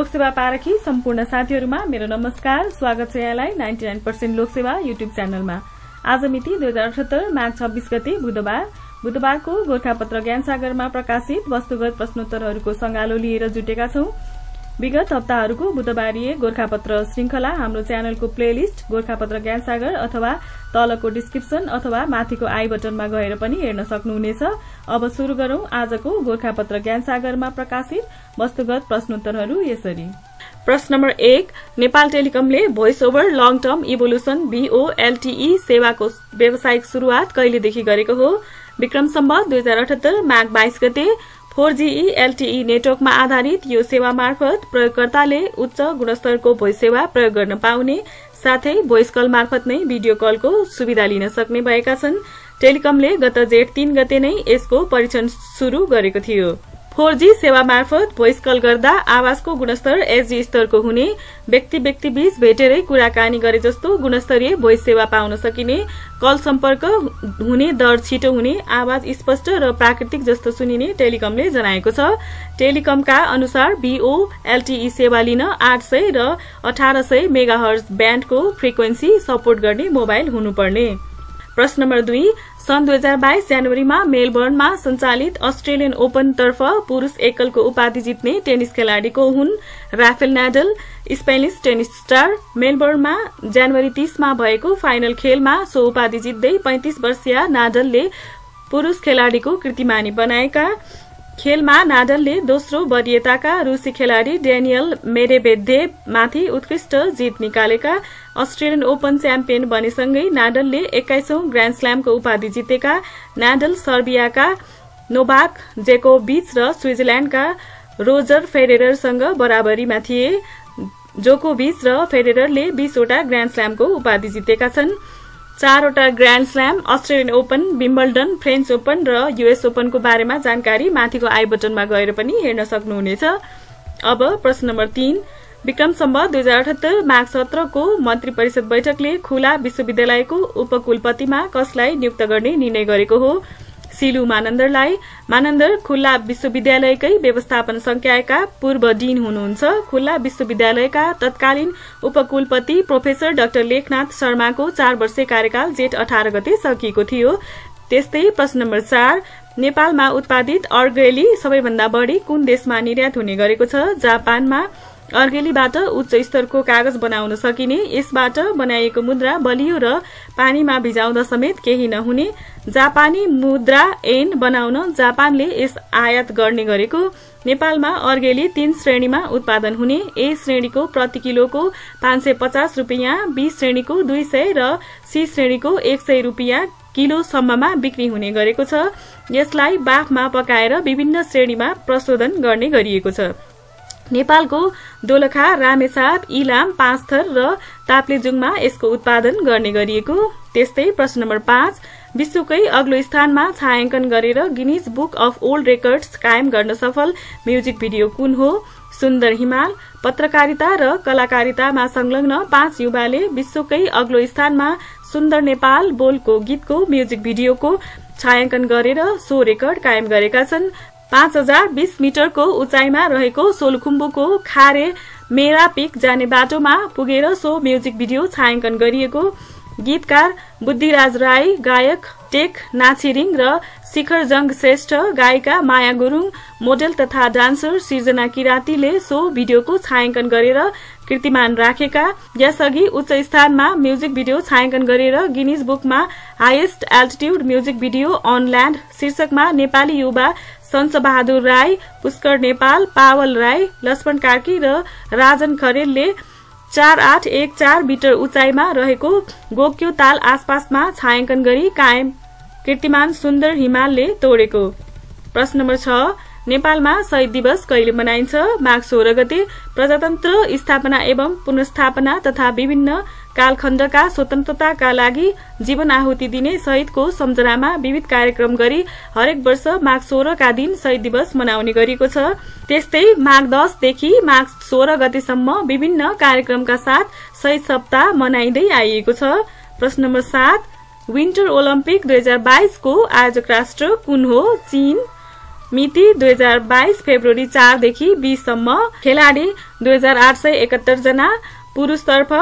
लोकसेवा पारखी सम्पूर्ण साथीहरुमा मेरो नमस्कार। स्वागत छ यहाँलाई 99% लोकसेवा युट्युब च्यानलमा। आज मिति 2078 माघ 26 गते बुधबारको गोरखापत्र ज्ञानसागरमा प्रकाशित वस्तुगत प्रश्नोत्तरहरूको संगालो लिएर जुटेका छौं। विगत हप्ताहरूको बुधबारीय गोरखापत्र श्रृंखला हाम्रो च्यानलको प्लेलिस्ट गोरखापत्र ज्ञानसागर अथवा तलको डिस्क्रिप्सन अथवा माथिको आई बटनमा गएर पनि हेर्न सक्नुहुनेछ। अब सुरु गरौं आजको गोरखापत्र ज्ञानसागरमा प्रकाशित वस्तुगत प्रश्नोत्तरहरू यसरी। प्रश्न नम्बर 1, नेपाल टेलिकमले voice over long term evolution VOLTE सेवाको व्यावसायिक सुरुवात कहिलेदेखि गरेको हो? विक्रम सम्वत 2078 माघ 22 गते 4G LTE नेटवर्कमा आधारित यो सेवा मार्फत प्रयोगकर्ताले उच्च गुणस्तरको भोइस सेवा प्रयोग गर्न पाउने साथै भोइस कल मार्फत नै भिडियो कलको सुविधा लिन सक्ने भएका छन्। टेलिकमले गत जेठ 3 गते नै यसको परीक्षण सुरु गरेको थियो। 4G सेवा मार्फत भोइस कल गर्दा आवाजको गुणस्तर HD स्तरको हुने, व्यक्ति बीच भेटेरै कुराकानी गरे जस्तो गुणस्तरीय भोइस सेवा पाउन सकिने, कल सम्पर्क हुने दर छिटो हुने, आवाज स्पष्ट र प्राकृतिक जस्तो सुनिने टेलिकमले जनाएको छ। टेलिकमका अनुसार VOLTE सेवा लिन 800 र 1800 मेगाहर्ज ब्यान्डको फ्रिक्वेन्सी सपोर्ट गर्ने मोबाइल हुनुपर्ने। प्रश्न नम्बर 2, सन् 2022 जनवरीमा मेलबर्नमा सञ्चालित अस्ट्रेलियन ओपन तर्फ पुरुष एकलको उपाधि जित्ने टेनिस खेलाडीको हुन् राफेल नाडल। स्पेनिश टेनिस स्टार मेलबर्नमा जनवरी 30 मा भएको फाइनल खेलमा सो उपाधि जित्दै 35 वर्षीय नाडलले पुरुष खेलाडीको कीर्तिमानी बनाएका। खेलमा नाडलले दोस्रो वरीयताका रूसी खेलाडी डेनियल मेडवेडेव माथि उत्कृष्ट जित निकालेका। अस्ट्रेलियन ओपन च्याम्पियन बनेसँगै नाडलले 21औं ग्रान्ड स्ल्यामको उपाधि जितेका। नाडल सर्बियाका नोभाक जोकोभिच र स्विजरल्याण्डका रोजर फेडेररसँग बराबरीमा थिए। जोकोभिच र फेडेररले 20 वटा ग्रान्ड स्ल्यामको उपाधि जितेका छन्। 4 वटा grand slam, Australian open, Wimbledon, French open र US ओपनको बारेमा जानकारी माथिको आई बटनमा गएर पनि हेर्न सक्नुहुनेछ। अब प्रश्न नम्बर 3, विक्रम सम्वत 2078 माघ 17 को मन्त्री परिषद बैठकले खुला विश्वविद्यालयको उपकुलपतिमा कसलाई नियुक्त गर्ने निर्णय गरेको हो? सिलु मानन्दरलाई। मानन्दर खुल्ला विश्वविद्यालयकै व्यवस्थापन संकायका पूर्व डीन हुनुहुन्छ। खुल्ला विश्वविद्यालयका तत्कालीन उपकुलपति प्रोफेसर डाक्टर लेखनाथ शर्माको 4 वर्षे कार्यकाल जेठ 18 गते सकिएको थियो। त्यस्तै प्रश्न नम्बर 4, नेपालमा उत्पादित अर्गेली सबैभन्दा बढी कुन देशमा निर्यात हुने गरेको छ? जापानमा। अर्गेलीबाट उच्च स्तरको कागज बनाउन सकिने, यसबाट बनाइएको मुद्रा बलियो र पानीमा भिजाउँदा समेत केही नहुने। जापानी मुद्रा ऐन बनाउन जापानले यस आयात गर्ने गरेको। नेपालमा अर्गेली 3 श्रेणीमा उत्पादन हुने, A श्रेणीको प्रति किलोको 550 रुपियाँ, B श्रेणीको 200 र C श्रेणीको 100 रुपियाँ किलोसम्ममा बिक्री हुने गरेको छ। यसलाई बाफमा पकाएर विभिन्न श्रेणीमा प्रशोधन गर्ने गरिएको छ। नेपालको दोलखा, रामेछाप, इलाम, पाँचथर र ताप्लेजुङमा यसको उत्पादन गर्ने गरिएको। त्यस्तै प्रश्न नम्बर 5, विश्वकै अग्लो स्थानमा छायाङ्कन गरेर Guinness book of old records कायम गर्न सफल म्युजिक भिडियो कुन हो? सुन्दर हिमाल। पत्रकारिता र कलाकारितामा संलग्न 5 युवाले विश्वकै अग्लो स्थानमा सुन्दर नेपाल बोलको गीतको म्युजिक भिडियोको छायाङ्कन गरेर सो रेकर्ड कायम गरेका छन्। 5020 मिटरको उचाइमा रहेको सोलुखुम्बुको खारे मेरा पिक जाने बाटोमा पुगेर सो म्युजिक भिडियो छायाङ्कन गरिएको। गीतकार बुद्धिराज राई, गायक टेक नाछिरिङ र शिखर जंग श्रेष्ठ, गायिका माया गुरुङ, मोडेल तथा डान्सर सिर्जना किरातीले सो भिडियोको छायाङ्कन गरेर कीर्तिमान राखेका। यसअघि उच्च स्थानमा म्युजिक भिडियो छायाङ्कन गरेर गिनिज बुकमा highest altitude music video on land शीर्षकमा नेपाली युवा सन्च बहादुर राई, पुष्कर नेपाल, पावल राई, लक्ष्मण कार्की र राजन खरेलले 4814 मिटर उचाइमा रहेको गोक्यो ताल आसपासमा छायाङ्कन गरी कायम कीर्तिमान सुन्दर हिमालले तोडेको। प्रश्न नम्बर 6, नेपालमा शहीद दिवस कहिले मनाइन्छ? माघ 16 गते। प्रजातन्त्र स्थापना एवं पुनर्स्थापना तथा विभिन्न कालखण्डका स्वतन्त्रताका लागि जीवन आहुति दिने शहीदको सम्झनामा विविध कार्यक्रम गरी हरेक वर्ष माघ 16 का दिन शहीद दिवस मनाउने गरिएको छ। त्यस्तै माघ 10 देखि माघ 16 गतेसम्म विभिन्न कार्यक्रमका साथ शहीद सप्ताह मनाइँदै आइएको छ। प्रश्न नम्बर 7, विन्टर ओलम्पिक 2022 को आयोजक राष्ट्र कुन हो? चीन। मिति 2022 फेब्रुअरी 4 देखि 20 सम्म। खेलाडी 2871 जना, पुरुषतर्फ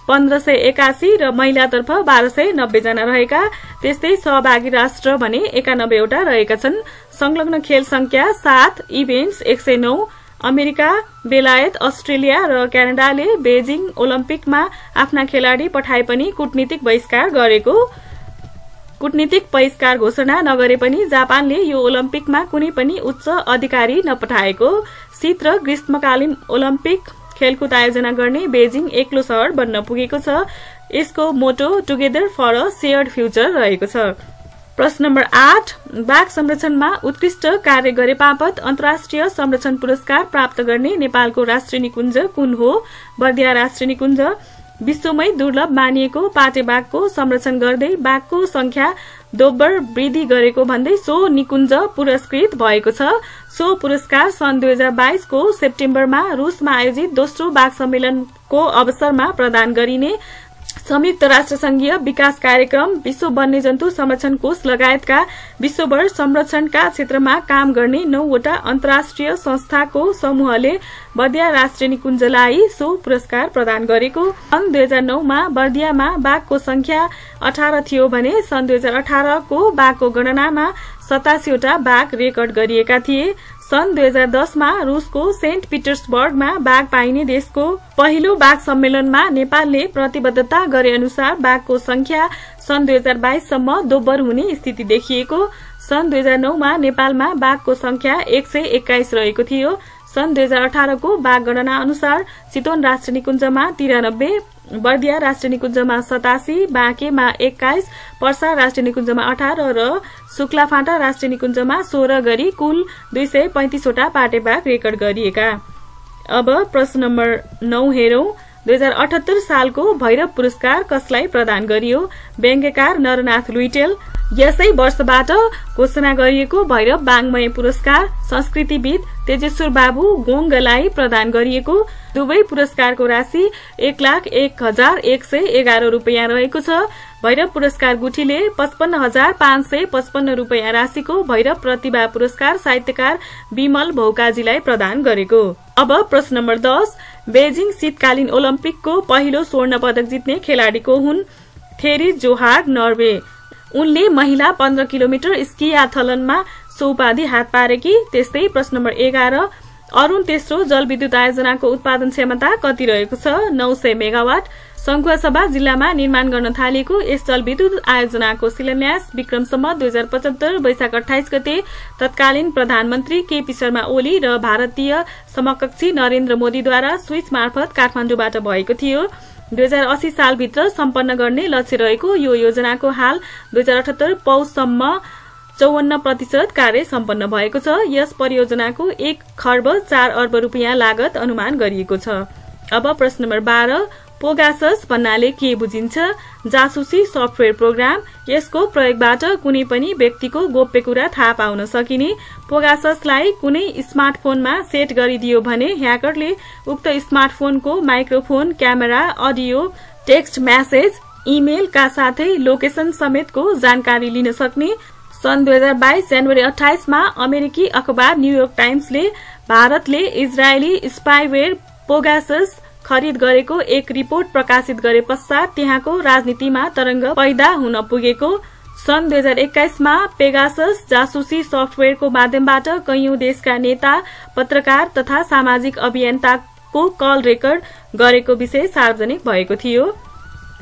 1581 र महिलातर्फ 1290 जना रहेका। त्यस्तै सहभागी राष्ट्र भने 91 वटा रहेका छन्। संलग्न खेल संख्या 7, इभेन्ट्स 109। अमेरिका, बेलायत, अस्ट्रेलिया र क्यानाडाले बेजिङ ओलम्पिकमा आफ्ना खेलाडी पठाए पनि कूटनीतिक बहिष्कार घोषणा नगरे पनि जापानले यो ओलम्पिकमा कुनै पनि उच्च अधिकारी नपठाएको। शीत र ग्रीष्मकालीन ओलम्पिक खेलकुद आयोजना गर्ने बेजिङ एक्लो शहर बन्न पुगेको छ। यसको motto together for a shared future रहेको छ। प्रश्न नम्बर 8, बाघ संरक्षणमा उत्कृष्ट कार्य गरे बापत अन्तर्राष्ट्रिय संरक्षण पुरस्कार प्राप्त गर्ने नेपालको राष्ट्रिय निकुञ्ज कुन हो? बर्दिया राष्ट्रिय निकुञ्ज। विश्वमै दुर्लभ मानिएको पाटे बाघको संरक्षण गर्दै बाघको संख्या दोब्बर वृद्धि गरेको भन्दै सो निकुञ्ज पुरस्कृत भएको छ। सो पुरस्कार सन् 2022 को सेप्टेम्बरमा रूसमा आयोजित दोस्रो बाघ सम्मेलनको अवसरमा प्रदान गरिने। संयुक्त राष्ट्र संघीय विकास कार्यक्रम, विश्व वन्यजन्तु संरक्षण कोष लगायतका विश्वभर संरक्षणका क्षेत्रमा काम गर्ने 9 वटा अन्तर्राष्ट्रिय संस्थाको समूहले बर्दिया राष्ट्रिय निकुञ्जलाई सो पुरस्कार प्रदान गरेको। सन् 2009 मा बर्दियामा बाघको संख्या 18 थियो भने सन् 2018 को बाघको गणनामा 87 वटा बाघ रेकर्ड गरिएका थिए। सन् 2010 मा रूसको सेन्ट पिटर्सबर्गमा बाघ पाइने देशको पहिलो बाघ सम्मेलनमा नेपालले प्रतिबद्धता गरे अनुसार बाघको संख्या सन् 2022 सम्म दोब्बर हुने स्थिति देखिएको। सन् 2009 मा नेपालमा बाघको संख्या 121 रहेको थियो। सन् 2018 को बाघ गणना अनुसार चितवन राष्ट्रिय निकुञ्जमा 93, बर्दिया राष्ट्रिय निकुञ्जमा 87, बाँकेमा 21, पर्सा राष्ट्रिय निकुञ्जमा 18 र शुक्लाफाँटा राष्ट्रिय निकुञ्जमा 16 गरी कुल 235 वटा पाटे बाघ रेकर्ड गरिएका। अब प्रश्न नम्बर 9 हेरौं। 2078 सालको भैरव पुरस्कार कसलाई प्रदान गरियो? व्यङ्ग्यकार नरनाथ लुइटेल। यसै वर्षबाट घोषणा गरिएको भैरव वाङ्मय पुरस्कार संस्कृतिविद तेजेश्वर बाबु गोङ्गलाई प्रदान गरिएको। दुवै पुरस्कारको राशि 1,01,111 रुपियाँ रहेको छ। भैरव पुरस्कार गुठीले 55,555 रुपियाँ राशिको भैरव प्रतिभा पुरस्कार साहित्यकार विमल भौकाजीलाई प्रदान गरेको। अब प्रश्न नम्बर 10, बेजिङ शीतकालीन ओलम्पिकको पहिलो स्वर्ण पदक जित्ने खेलाडीको हुन्? थेरिज जोहार्ड, नर्वे। उनले महिला 15 किलोमिटर स्कियाथलनमा सो उपाधि हात पारेकी। त्यस्तै प्रश्न नम्बर 11, अरुण तेस्रो जलविद्युत आयोजनाको उत्पादन क्षमता कति रहेको छ? 900 मेगावाट। संखुवासभा जिल्लामा निर्माण गर्न थालिएको यस जलविद्युत आयोजनाको शिलान्यास विक्रम सम्वत 2075 वैशाख 28 गते तत्कालीन प्रधानमन्त्री केपी शर्मा ओली र भारतीय समकक्षी नरेन्द्र मोदीद्वारा स्विच मार्फत काठमाडौँबाट भएको थियो। 2080 सालभित्र सम्पन्न गर्ने लक्ष्य रहेको यो योजनाको हाल 2078 पौषसम्म 54% कार्य सम्पन्न भएको छ। यस परियोजनाको 1 खर्ब 4 अर्ब रुपियाँ लागत अनुमान गरिएको छ। अब प्रश्न नम्बर 12, पोगासस भन्नाले के बुझिन्छ? जासुसी सफ्टवेयर प्रोग्राम। यसको प्रयोगबाट कुनै पनि व्यक्तिको गोप्य कुरा थाहा पाउन सकिने। पोगाससलाई कुनै स्मार्टफोनमा सेट गरिदियो भने ह्याकरले उक्त स्मार्टफोनको microphone, camera, audio, text message, इमेलका साथै लोकेसन समेतको जानकारी लिन सक्ने। सन् 2022 जनवरी 28 मा अमेरिकी अखबार न्यूयोर्क टाइम्सले भारतले इजरायली स्पाइवेयर पोगासस खरिद गरेको एक रिपोर्ट प्रकाशित गरे पश्चात त्यहाँको राजनीतिमा तरंग पैदा हुन पुगेको। सन् 2021 मा पेगासस जासुसी सफ्टवेयरको माध्यमबाट कैयौं देशका नेता, पत्रकार तथा सामाजिक अभियन्ताको कल रेकर्ड गरेको विषय सार्वजनिक भएको थियो।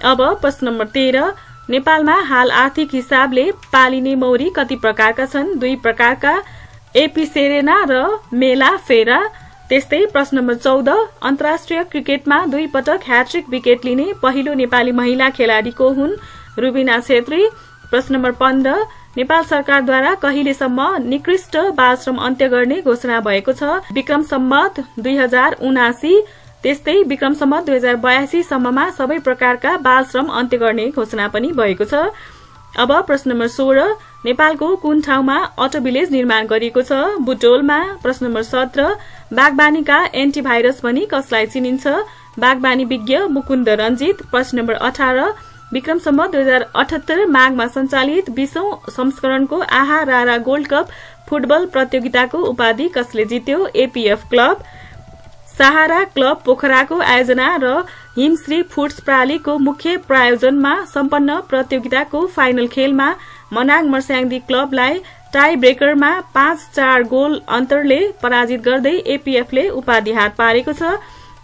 अब प्रश्न नम्बर 13, नेपालमा हाल आर्थिक हिसाबले पालिने मौरी कति प्रकारका छन्? 2 प्रकारका, एपिसेरेना र मेला फेरा। त्यस्तै प्रश्न नम्बर 14, अन्तर्राष्ट्रिय क्रिकेटमा 2 पटक ह्याट्रिक विकेट लिने पहिलो नेपाली महिला खेलाडीको हुन्? रुबिना छेत्री। प्रश्न नम्बर 15, नेपाल सरकारद्वारा कहिलेसम्म निकृष्ट बालश्रम अन्त्य गर्ने घोषणा भएको छ? विक्रम सम्वत 2079। त्यस्तै विक्रम सम्वत 2082 सम्ममा सबै प्रकारका बालश्रम अन्त्य गर्ने घोषणा पनि भएको छ। अब प्रश्न नम्बर 16, नेपालको कुन ठाउँमा अटो भिलेज निर्माण गरिएको छ? बुटोलमा। प्रश्न नम्बर 17, बागबानीका एन्टिभाइरस भनी कसलाई चिनिन्छ? बागबानी विज्ञ मुकुन्द रञ्जित। प्रश्न नम्बर 18, विक्रम सम्वत 2078 माघमा सञ्चालित 20औं संस्करणको आहा रारा गोल्ड कप फुटबल प्रतियोगिताको उपाधि कसले जित्यो? APF club. सहारा क्लब पोखराको आयोजना र हिमश्री फुड्स प्रालीको मुख्य प्रायोजनमा सम्पन्न प्रतियोगिताको फाइनल खेलमा मनाङ मर्स्याङ्दी क्लबलाई टाई ब्रेकरमा 5-4 गोल अन्तरले पराजित गर्दै एपीएफले उपाधि हात पारेको छ।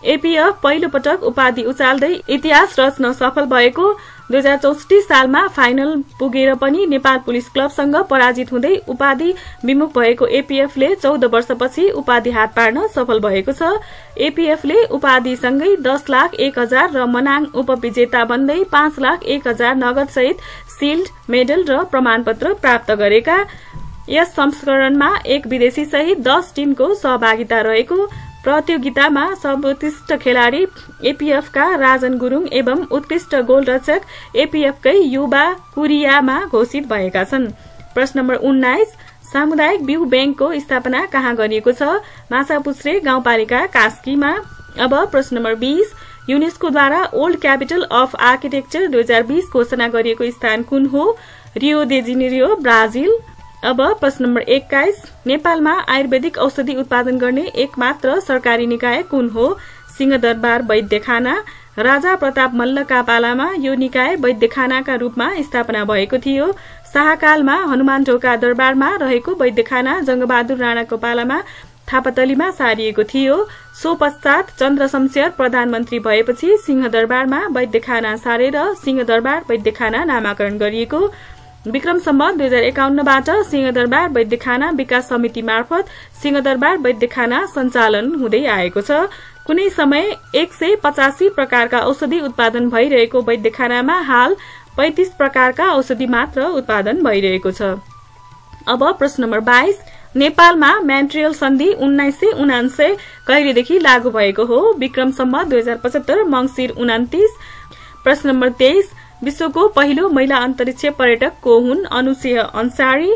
एपीएफ पहिलो पटक उपाधि उचाल्दै इतिहास रच्न सफल भएको 2064 सालमा फाइनल पुगेर पनि नेपाल पुलिस क्लबसँग पराजित हुँदै उपाधि विमुख भएको एपीएफले 14 वर्षपछि उपाधि हात पार्न सफल भएको छ। एपीएफले उपाधिसँगै 10,01,000 र मनाङ उपविजेता बन्दै 5,01,000 नगद सहित शिल्ड, मेडल र प्रमाणपत्र प्राप्त गरेका। यस संस्करणमा एक विदेशी सहित 10 टिमको सहभागिता रहेको। प्रतियोगितामा सर्वोत्कृष्ट खेलाड़ी एपीएफका राजन गुरुङ एवं उत्कृष्ट गोलरक्षक एपीएफकै युवा कुरियामा घोषित भएका छन्। प्रश्न नम्बर 19 सामुदायिक बिउ बैंकको स्थापना कहाँ गरिएको छ? माछापुच्छ्रे गाउँपालिका कास्कीमा। अब प्रश्न नम्बर 20 युनेस्कोद्वारा ओल्ड क्यापिटल अफ आर्किटेक्चर 2020 घोषणा गरिएको स्थान कुन हो? Rio de Janeiro, Brazil. अब प्रश्न नम्बर 21 नेपालमा आयुर्वेदिक औषधि उत्पादन गर्ने एकमात्र सरकारी निकाय कुन हो? सिंहदरबार वैद्यखाना। राजा प्रताप मल्लका पालामा यो निकाय वैद्यखानाका रूपमा स्थापना भएको थियो। शाहकालमा हनुमान ढोका दरबारमा रहेको वैद्यखाना जंगबहादुर राणाको पालामा थापातलीमा सारिएको थियो। सो पश्चात चन्द्र शमशेर प्रधानमन्त्री भएपछि सिंहदरबारमा वैद्यखाना सारेर सिंहदरबार वैद्यखाना नामाकरण गरिएको। विक्रम सम्वत 2051बाट सिंहदरबार वैद्यखाना विकास समिति मार्फत सिंहदरबार वैद्यखाना सञ्चालन हुँदै आएको छ। कुनै समय 185 प्रकारका औषधि उत्पादन भइरहेको वैद्यखानामा हाल 35 प्रकारका औषधि मात्र उत्पादन भइरहेको छ। अब प्रश्न नम्बर 22 नेपालमा म्यान्ट्रियल सन्धि 1979 कहिलेदेखि लागू भएको हो? विक्रम सम्वत 2075 मंसिर 29। प्रश्न नम्बर 23 विश्वको पहिलो महिला अन्तरिक्ष पर्यटक को हुन्? अनुसिंह अन्सारी।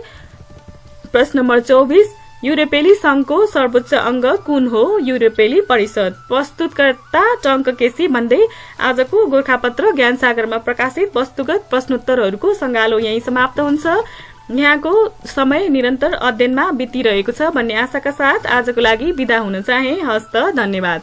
प्रश्न नम्बर 24 युरोपेली संघको सर्वोच्च अंग कुन हो? युरोपेली परिषद। प्रस्तुतकर्ता टंक केसी भन्दै आजको गोरखापत्र ज्ञानसागरमा प्रकाशित वस्तुगत प्रश्नोत्तरहरूको संगालो यही समाप्त हुन्छ। यहाँको समय निरन्तर अध्ययनमा बितिरहेको छ भन्ने आशाका साथ आजको लागि बिदा हुन चाहे। हस्त, धन्यवाद।